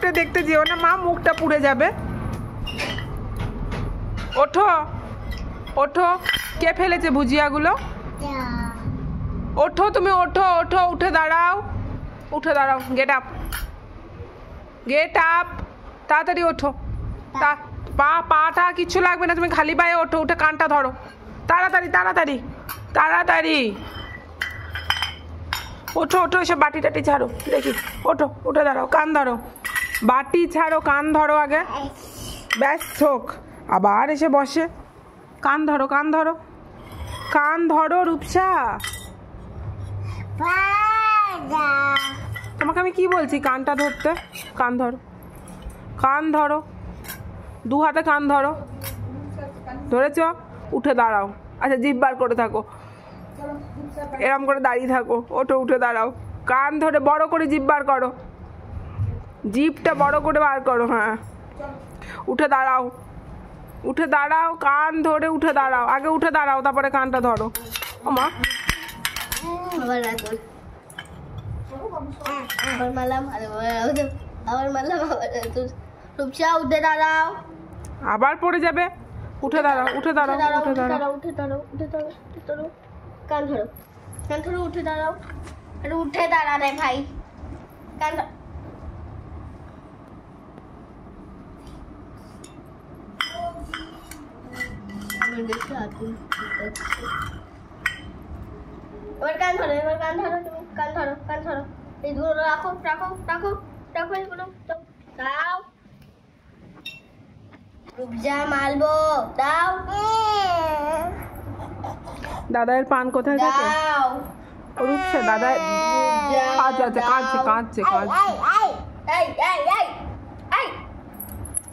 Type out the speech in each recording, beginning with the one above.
লেপটে দেখতে যেও না মা, মুখটা পুড়ে যাবে। ওঠো ওঠো, কে ফেলেছে ভুজিয়াগুলো? ওঠো তুমি, ওঠো ওঠো, উঠে দাঁড়াও, উঠে দাঁড়াও, গেট আপ, গেট আপ, তাড়াতাড়ি ওঠো। পাটা কিচ্ছু লাগবে না, তুমি খালি পায়ে ওঠো, উঠে কানটা ধরো, তাড়াতাড়ি তাড়াতাড়ি তাড়াতাড়ি ওঠো ওঠো। এসব বাটি টাটি ছাড়ো দেখি, ওঠো, উঠে দাঁড়াও, কান ধরো, বাটি ছাড়ো, কান ধরো আগে, ব্যাস হোক, আবার এসে বসে, কান ধরো, কান ধরো, কান ধরো রূপসা। তোমাকে আমি কি বলছি, কানটা ধরতে, কান ধরো, কান ধরো, দু হাতে কান ধরো, ধরেছ? উঠে দাঁড়াও। আচ্ছা জিভ বার করে থাকো, এরম করে দাঁড়িয়ে থাকো, ওঠো, উঠে দাঁড়াও, কান ধরে বড় করে জিভ বার করো, জিভটা বড় করে বার করো, হ্যাঁ, উঠে দাঁড়াও, উঠে দাঁড়াও, কান ধরে উঠে দাঁড়াও, আগে উঠে দাঁড়াও, তারপরে কানটা ধরো। ও মা, উঠে দাঁড়াও, আবার পড়ে যাবে, উঠে দাঁড়াও, উঠে দাঁড়াও, উঠে দাঁড়াও, উঠে দাঁড়াও, উঠে দাঁড়াও, উঠে দাঁড়াও, কান ধরো, কান ধরো, উঠে দাঁড়াও, আরে উঠে দাঁড়া রে ভাই, কান ধরো। এবার কান ধরো, এবার কান ধরো, তুমি কান ধরো, কান ধরো, এইগুলো রাখো রাখো রাখো রাখো, এগুলো দাও, রূপজা মালবো দাও, দাদার পান কোথায় থাকে? দাও রূপসা দাদা আচ্ছা আচ্ছা, কাঁদছে কাঁদছে কাঁদছে,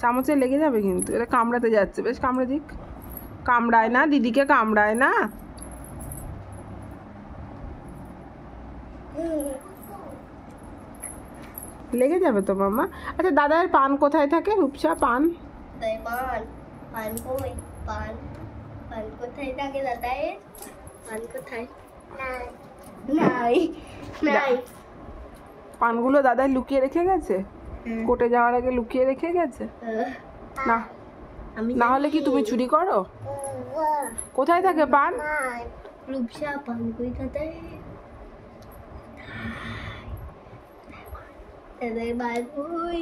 চামচে লেগে যাবে কিন্তু, এটা কামড়াতে যাচ্ছে, বেশ কামড়ে দিক, কামড়ায় না, দিদিকে কামড়ায় না, লেগে যাবে তো মামা। আচ্ছা দাদার পান কোথায় থাকে রূপসা? পান পান, পান কই, পান, পান কোথায় থাকে দাদায়ের, পান কোথায়? নাই নাই, পানগুলো দাদাই লুকিয়ে রেখে গেছে, কোর্টে যাওয়ার আগে লুকিয়ে রেখে গেছে না, না হলে কি তুমি চুরি করো? কোথায় থাকে পান? রূপসা পান কই দাদাই, দাদাই বাই কই,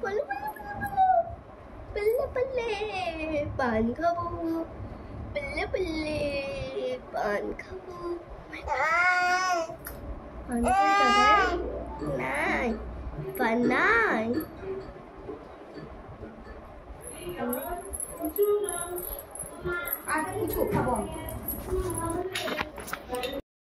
বলো বলো বলো, বলো বলে পান খাবো, বলে বলে পান খাবো, পান কই দাদাই, নাই পান নাই, আর কিছু খাবো।